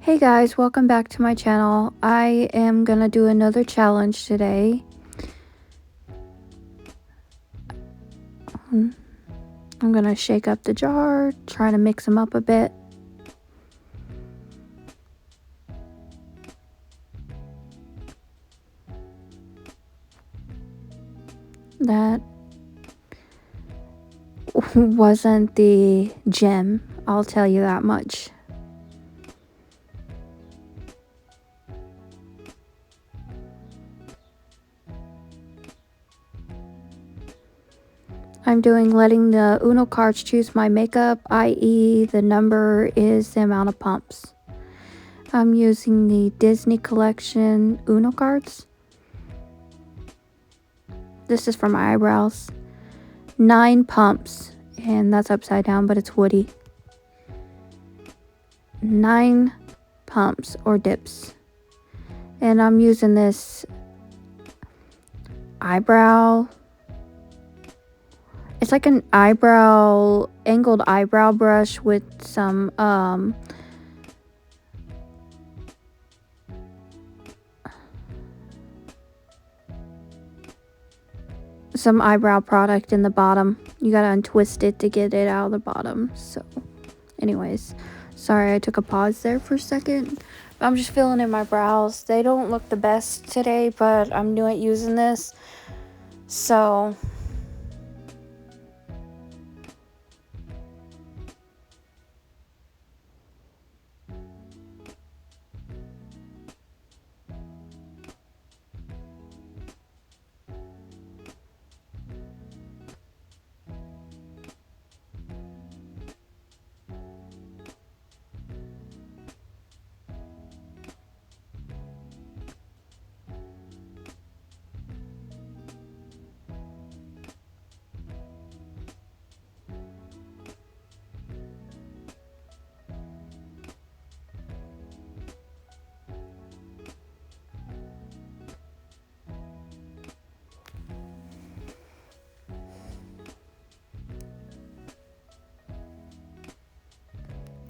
Hey guys, welcome back to my channel. I am gonna do another challenge today. I'm gonna shake up the jar, try to mix them up a bit. That wasn't the gem, I'll tell you that much. I'm doing letting the Uno cards choose my makeup, i.e. the number is the amount of pumps. I'm using the Disney Collection Uno cards. This is for my eyebrows. 9 pumps, and that's upside down, but it's woody. 9 pumps or dips. And I'm using this eyebrow. It's like an angled eyebrow brush with some eyebrow product in the bottom. You gotta untwist it to get it out of the bottom. So anyways, sorry I took a pause there for a second. I'm just filling in my brows. They don't look the best today, but I'm new at using this. So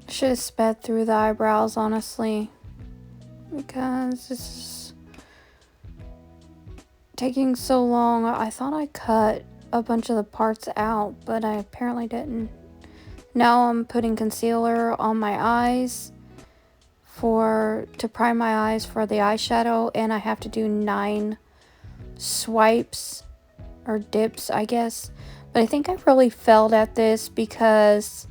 should have sped through the eyebrows, honestly, because this is taking so long. I thought I cut a bunch of the parts out, but I apparently didn't. Now I'm putting concealer on my eyes to prime my eyes for the eyeshadow, and I have to do 9 swipes or dips, I guess. But I think I really failed at this because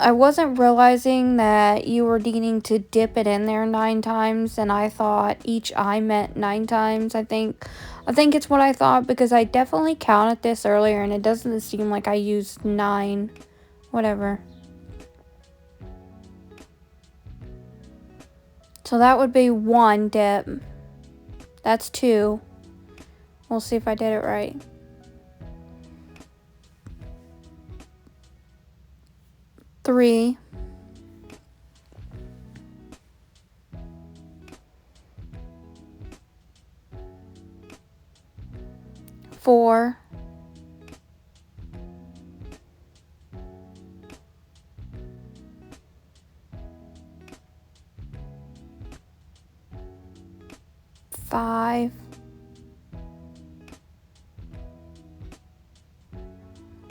I wasn't realizing that you were needing to dip it in there 9 times, and I thought each eye meant 9 times. I think it's what I thought, because I definitely counted this earlier and it doesn't seem like I used 9. Whatever. So that would be 1 dip. That's 2. We'll see if I did it right. 3. 4. 5.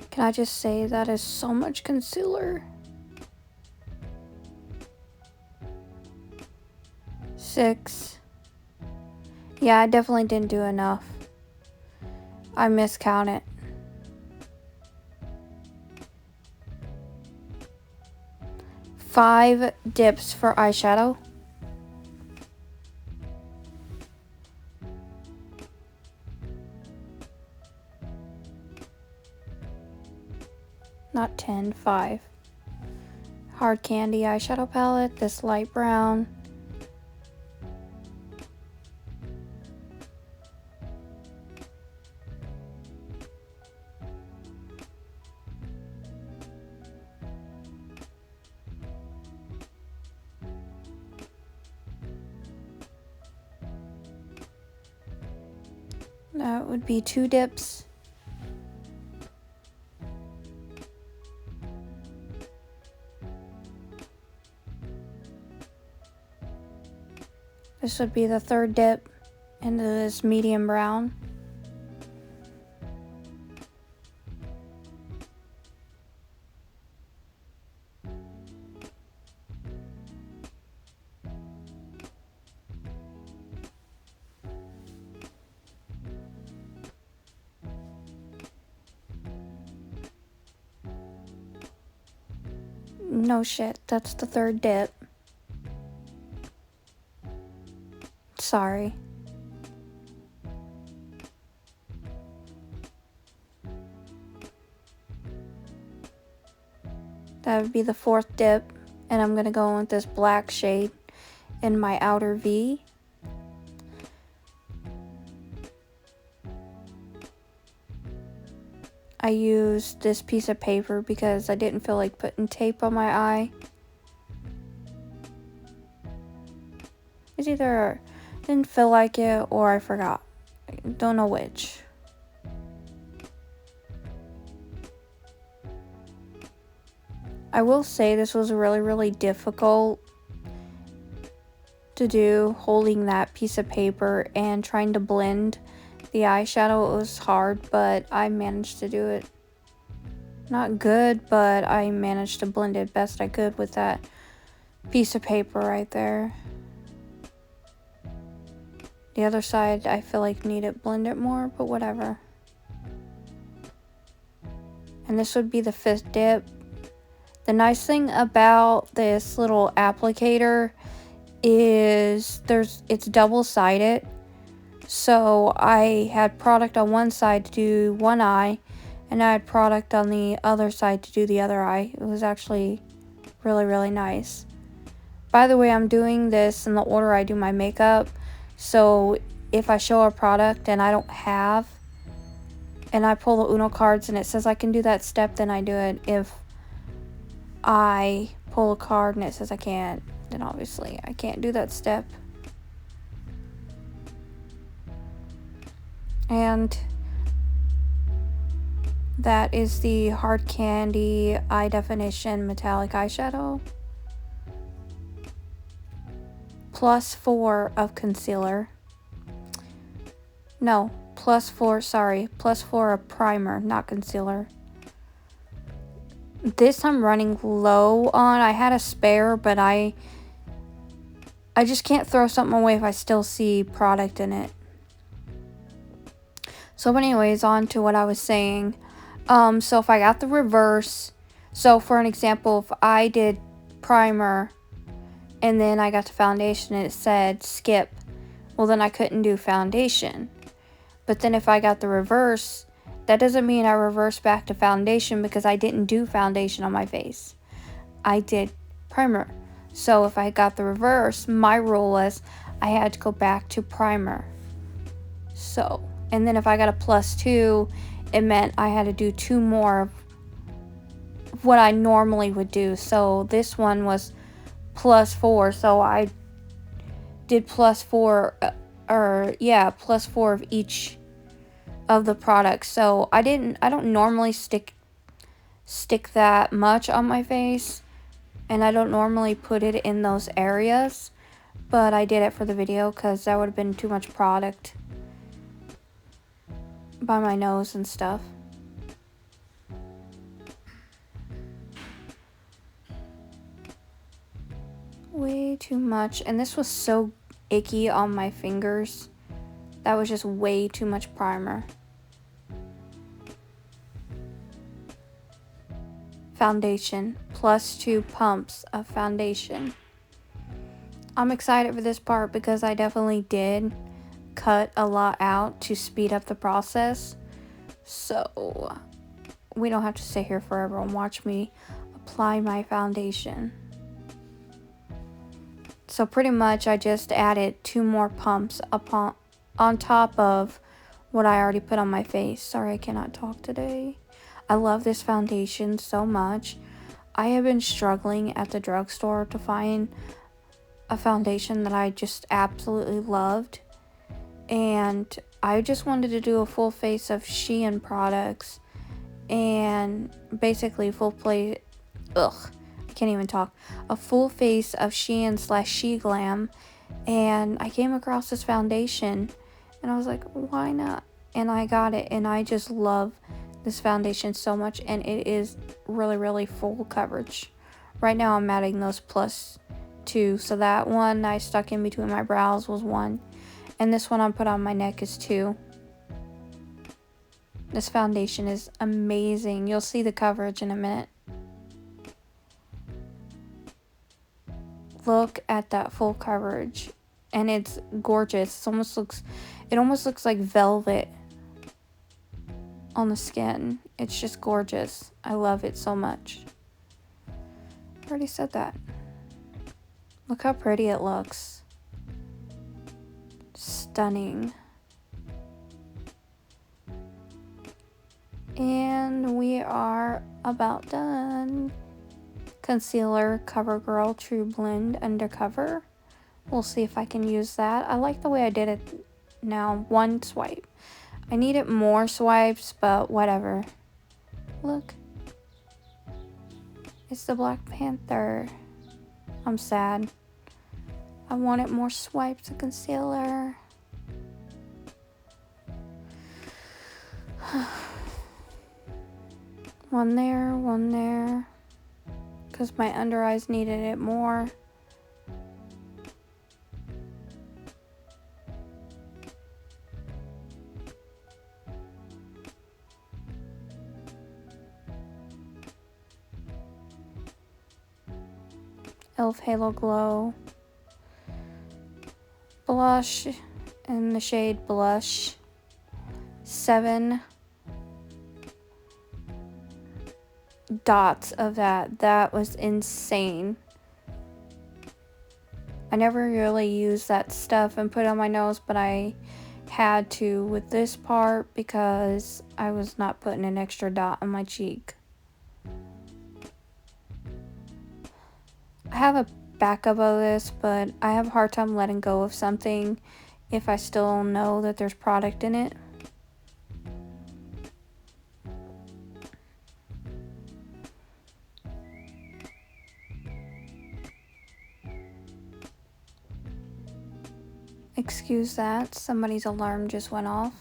Can I just say that is so much concealer? 6. Yeah, I definitely didn't do enough. I miscounted. 5 dips for eyeshadow. Not 10, 5. Hard Candy eyeshadow palette, this light brown. That would be 2 dips. This would be the third dip into this medium brown. No shit, that's the third dip. Sorry. That would be the fourth dip, and I'm gonna go in with this black shade in my outer V. I used this piece of paper because I didn't feel like putting tape on my eye. It's either didn't feel like it or I forgot. I don't know which. I will say this was really difficult to do, holding that piece of paper and trying to blend the eyeshadow. It was hard, but I managed to do it. Not good, but I managed to blend it best I could with that piece of paper right there. The other side, I feel like need it blended more, but whatever. And this would be the fifth dip. The nice thing about this little applicator is it's double-sided. So I had product on one side to do one eye, and I had product on the other side to do the other eye. It was actually really nice. By the way, I'm doing this in the order I do my makeup. So if I show a product and I don't have, and I pull the Uno cards and it says I can do that step, then I do it. If I pull a card and it says I can't, then obviously I can't do that step. And that is the Hard Candy Eye Definition Metallic Eyeshadow. +4 of concealer. No, +4 of primer, not concealer. This I'm running low on. I had a spare, but I just can't throw something away if I still see product in it. So anyways, on to what I was saying. So if I got the reverse, so for an example, if I did primer and then I got to foundation and it said skip, well then I couldn't do foundation. But then if I got the reverse, that doesn't mean I reverse back to foundation because I didn't do foundation on my face. I did primer. So if I got the reverse, my rule was I had to go back to primer. So, and then if I got a +2, it meant I had to do 2 more of what I normally would do. So this one was +4, so I did +4, +4 of each of the products. So I don't normally stick that much on my face, and I don't normally put it in those areas, but I did it for the video because that would have been too much product by my nose and stuff. Way too much, and this was so icky on my fingers. That was just way too much primer. Foundation, +2 pumps of foundation. I'm excited for this part because I definitely did cut a lot out to speed up the process. So we don't have to sit here forever and watch me apply my foundation. So pretty much I just added 2 more pumps on top of what I already put on my face. Sorry, I cannot talk today. I love this foundation so much. I have been struggling at the drugstore to find a foundation that I just absolutely loved. And I just wanted to do a full face of Shein products. And basically I can't even talk. A full face of Shein /SheGlam. And I came across this foundation and I was like, why not? And I got it, and I just love this foundation so much, and it is really full coverage. Right now I'm adding those +2, so that one I stuck in between my brows was 1, and this one I put on my neck is 2. This foundation is amazing. You'll see the coverage in a minute. Look at that full coverage, and it's gorgeous. It almost looks like velvet on the skin. It's just gorgeous. I love it so much. I already said that. Look how pretty it looks. Stunning. And we are about done. Concealer, CoverGirl True Blend Undercover. We'll see if I can use that. I like the way I did it now. 1 swipe. I needed more swipes, but whatever. Look. It's the Black Panther. I'm sad. I wanted more swipes of concealer. One there. Because my under eyes needed it more. Elf Halo Glow blush in the shade Blush. 7 dots of that. That was insane. I never really used that stuff and put it on my nose, but I had to with this part because I was not putting an extra dot on my cheek. I have a backup of this, but I have a hard time letting go of something if I still know that there's product in it. Excuse that, somebody's alarm just went off.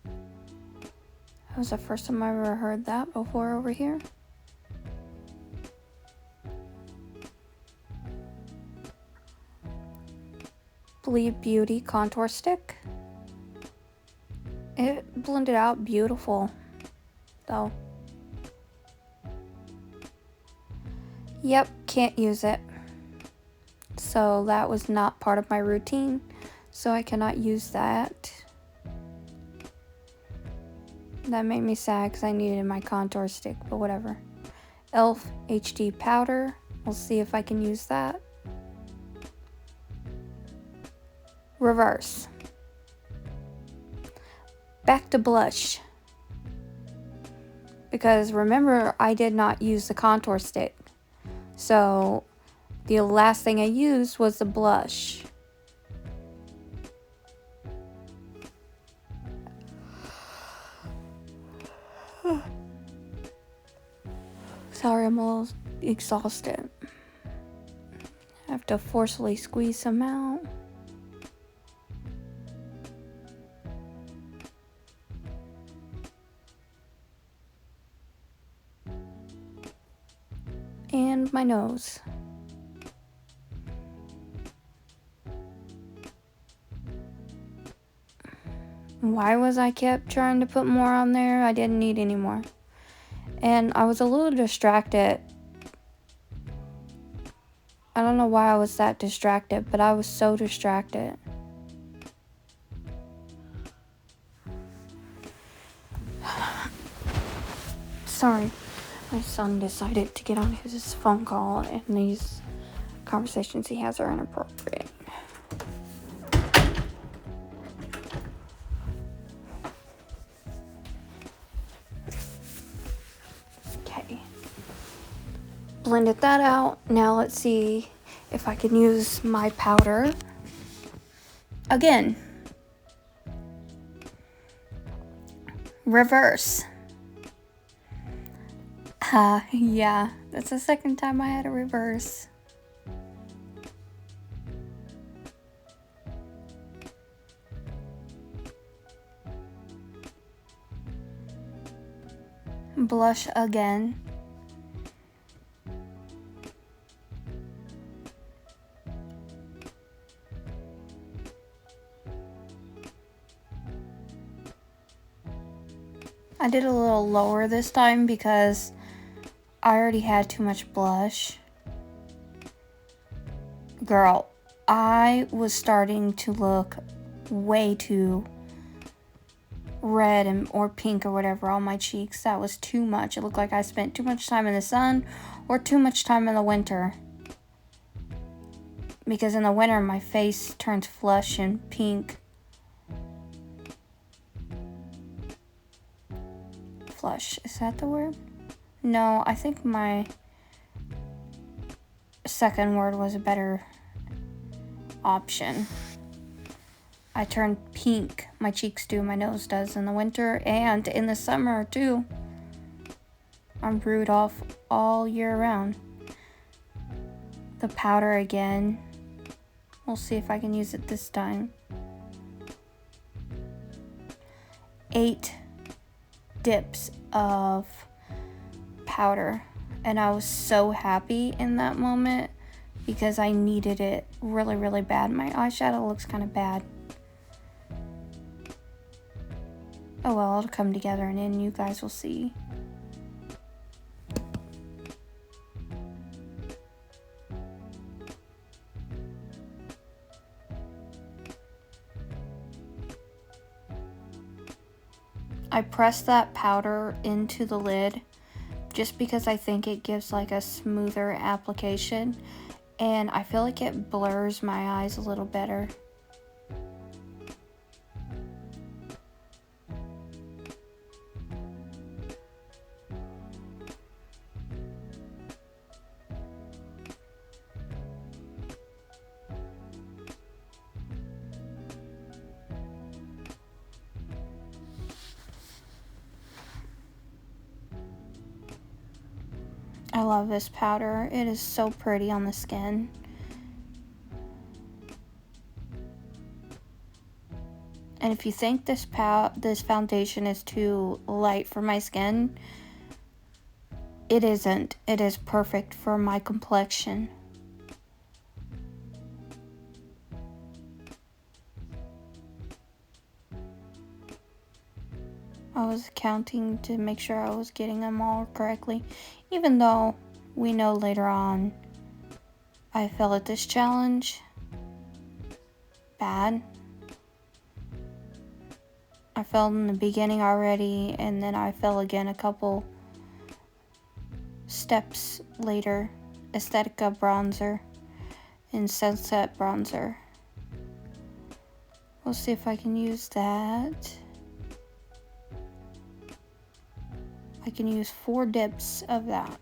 That was the first time I ever heard that before over here. Believe Beauty contour stick. It blended out beautiful though. Yep, can't use it. So that was not part of my routine, so I cannot use that. That made me sad because I needed my contour stick, but whatever. Elf HD powder. We'll see if I can use that. Reverse. Back to blush. Because remember, I did not use the contour stick. So the last thing I used was the blush. Sorry, I'm a little exhausted. I have to forcefully squeeze some out. And my nose. Why was I kept trying to put more on there? I didn't need any more. And I was a little distracted. I don't know why I was that distracted, but I was so distracted. Sorry, my son decided to get on his phone call, and these conversations he has are inappropriate. Okay. Blended that out. Now let's see if I can use my powder again. Reverse. Yeah, that's the second time I had a reverse. blush again. I did a little lower this time because I already had too much blush. Girl, I was starting to look way too red or pink or whatever on my cheeks. That was too much. It looked like I spent too much time in the sun or too much time in the winter. Because in the winter my face turns flush and pink. Flush, is that the word? No, I think my second word was a better option. I turn pink. My cheeks do, my nose does in the winter and in the summer too. I'm brewed off all year round. The powder again. We'll see if I can use it this time. 8 dips of powder. And I was so happy in that moment because I needed it really, really bad. My eyeshadow looks kind of bad. Oh well, it'll come together and then you guys will see. I press that powder into the lid just because I think it gives like a smoother application and I feel like it blurs my eyes a little better. I love this powder. It is so pretty on the skin. And if you think this foundation is too light for my skin, it isn't. It is perfect for my complexion. I was counting to make sure I was getting them all correctly, even though we know later on I fell at this challenge bad. I fell in the beginning already, and then I fell again a couple steps later. Aesthetica bronzer and Sunset bronzer. We'll see if I can use that. I can use 4 dips of that.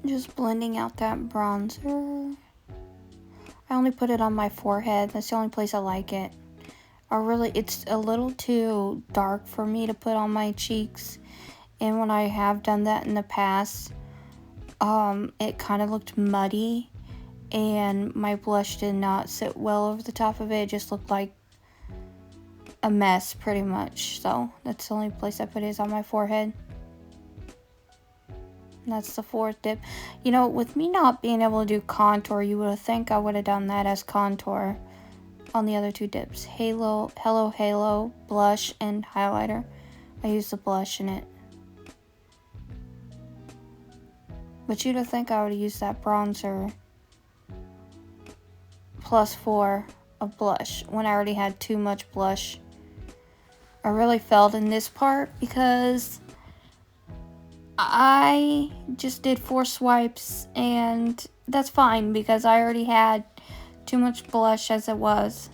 Just blending out that bronzer. I only put it on my forehead. That's the only place I like it. It's a little too dark for me to put on my cheeks. And when I have done that in the past, it kind of looked muddy. And my blush did not sit well over the top of it. It just looked like a mess pretty much. So that's the only place I put it is on my forehead. And that's the 4th dip. You know, with me not being able to do contour, you would think I would have done that as contour on the other 2 dips. Hello Halo blush and highlighter. I used the blush in it. But you'd think I would have used that bronzer plus 4 of blush when I already had too much blush. I really failed in this part because I just did 4 swipes, and that's fine because I already had too much blush as it was.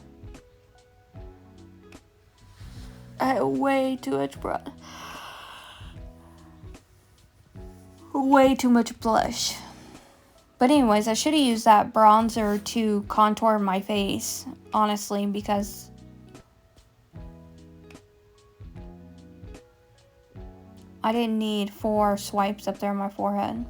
I had way too much blush. Way too much blush. But anyways, I should have used that bronzer to contour my face, honestly, because I didn't need 4 swipes up there on my forehead.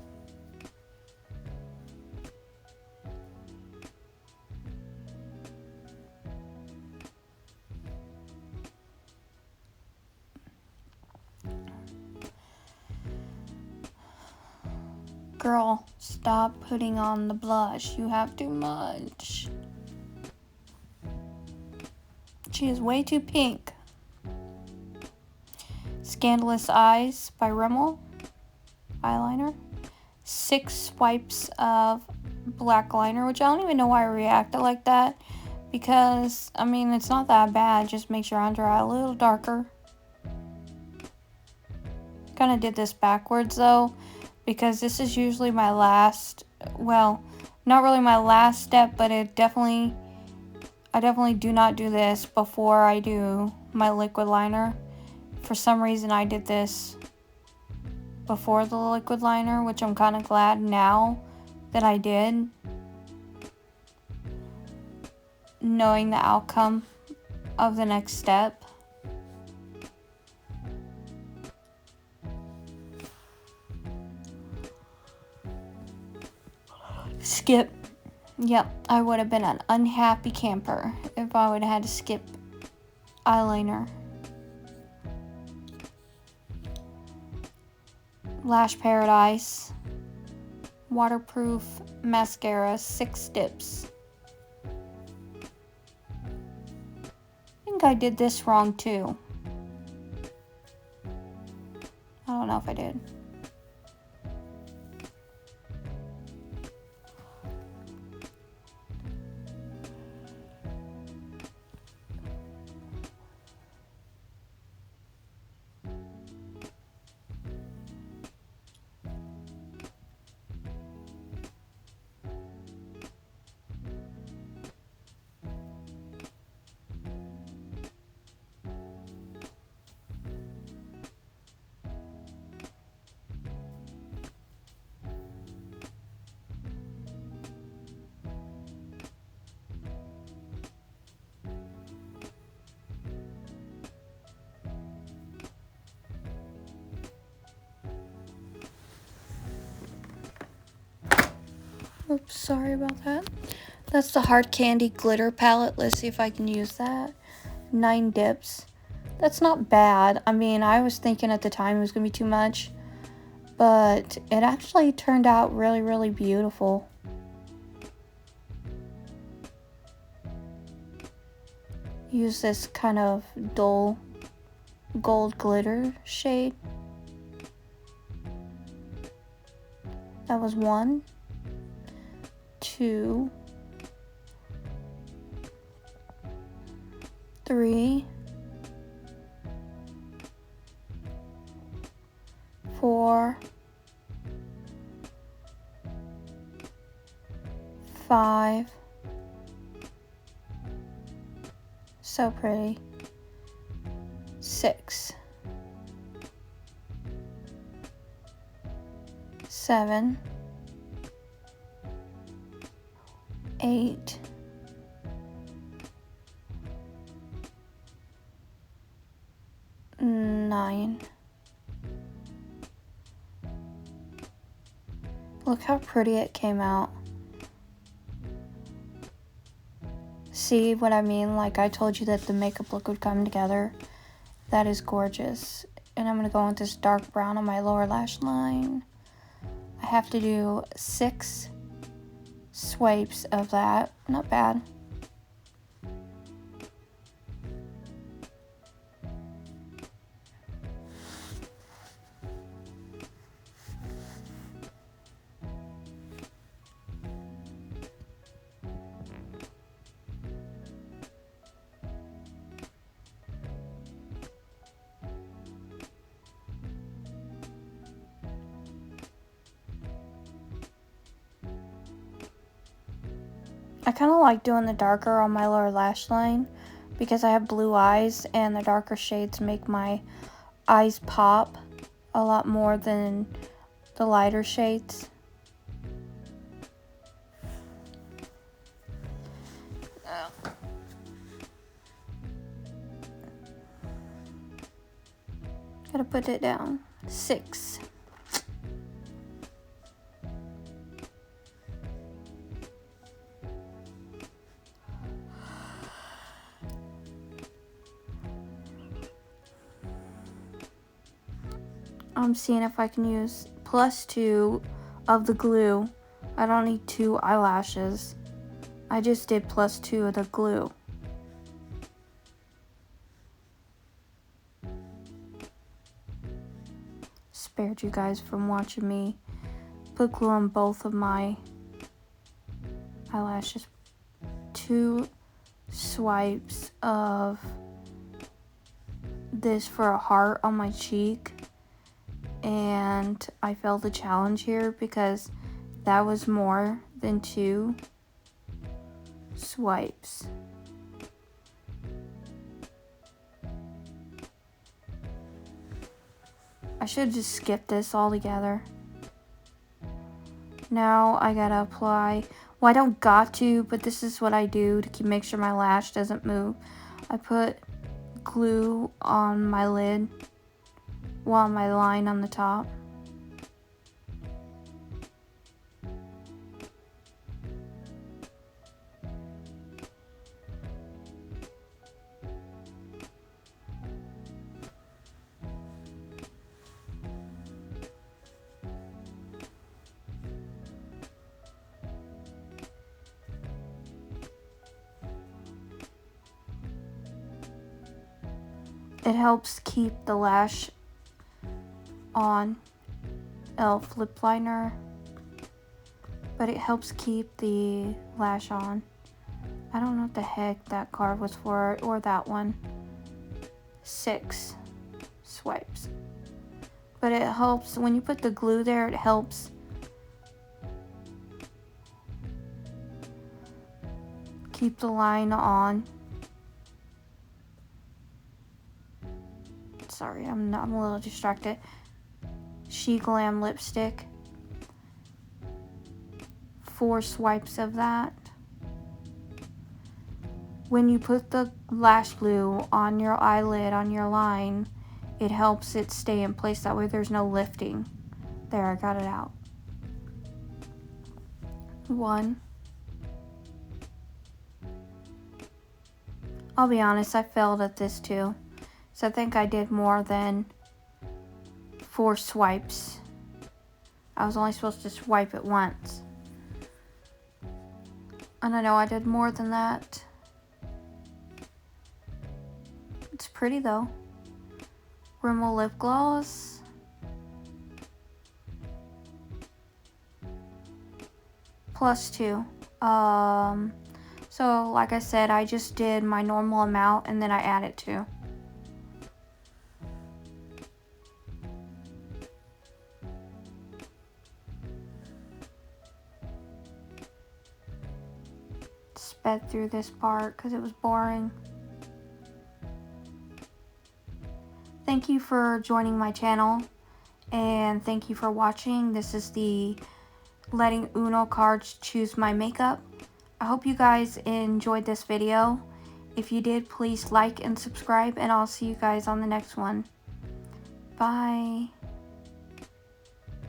Girl, stop putting on the blush. You have too much. She is way too pink. Scandalous Eyes by Rimmel eyeliner. 6 swipes of black liner, which I don't even know why I reacted like that. Because, I mean, it's not that bad. Just makes your under eye a little darker. Kind of did this backwards though, because this is usually my last, well, not really my last step, but I definitely do not do this before I do my liquid liner. For some reason I did this before the liquid liner, which I'm kind of glad now that I did, knowing the outcome of the next step. Skip. Yep, I would have been an unhappy camper if I would have had to skip eyeliner. Lash Paradise waterproof mascara, 6 dips. I think I did this wrong too. I don't know if I did. Oops, sorry about that. That's the Hard Candy Glitter Palette. Let's see if I can use that. 9 dips. That's not bad. I mean, I was thinking at the time it was going to be too much, but it actually turned out really, really beautiful. Use this kind of dull gold glitter shade. That was 1, 2, 3, 4, 5. So pretty. 6, 7, 8, 9. Look how pretty it came out. See what I mean? Like I told you that the makeup look would come together. That is gorgeous. And I'm going to go with this dark brown on my lower lash line. I have to do 6 swipes of that. Not bad. I kind of like doing the darker on my lower lash line because I have blue eyes and the darker shades make my eyes pop a lot more than the lighter shades. Gotta put it down. 6. I'm seeing if I can use +2 of the glue. I don't need 2 eyelashes. I just did +2 of the glue. Spared you guys from watching me put glue on both of my eyelashes. 2 swipes of this for a heart on my cheek, and I failed the challenge here because that was more than 2 swipes. I should just skip this altogether. Now I gotta apply, well, I don't got to, but this is what I do to make sure my lash doesn't move. I put glue on my lid while my line on the top. It helps keep the lash on e.l.f. lip liner, but it helps keep the lash on. I don't know what the heck that card was for, or that one. 6 swipes. But it helps, when you put the glue there, it helps keep the line on. Sorry, I'm a little distracted. She Glam lipstick. 4 swipes of that. When you put the lash glue on your eyelid, on your line, it helps it stay in place. That way there's no lifting. There, I got it out. 1. I'll be honest, I failed at this too. So I think I did more than 4 swipes. I was only supposed to swipe it once. And I know I did more than that. It's pretty though. Rimmel lip gloss. +2. So like I said, I just did my normal amount and then I added 2. Sped through this part because it was boring. Thank you for joining my channel and thank you for watching. This is the letting Uno cards choose my makeup. I hope you guys enjoyed this video. If you did, please like and subscribe, and I'll see you guys on the next one. Bye.